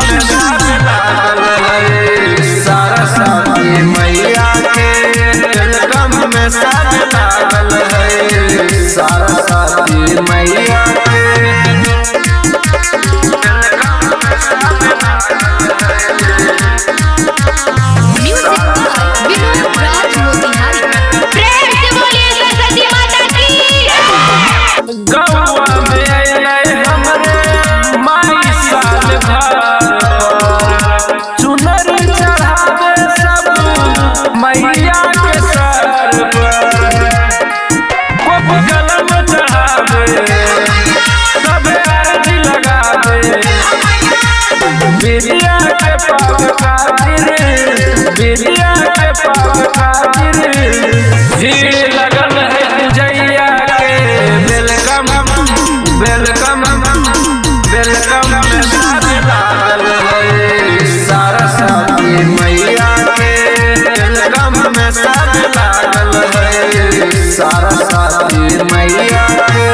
में जाने लागल है सरस्वती मैया के वेलकम में सब लागल है सरस्वती मैया के वेलकम में सब लागल मैया के सर पर कलम चढ़ावे सब अर्जी लगावे विद्या के पाव खातिर विद्या के पाव खातिर भीड़ लगल है पूजैया के वेलकम वेलकम वेलकम में जाने लागल है सरस्वती मैया में सब लागल है सरस्वती मैया के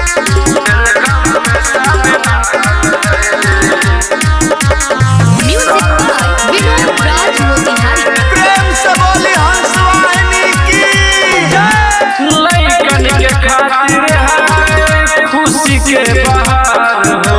वेलकम में सब लागल प्रेम से बोली हंस वाहिनी की लइकन के खातिर है खुशी के बहार हो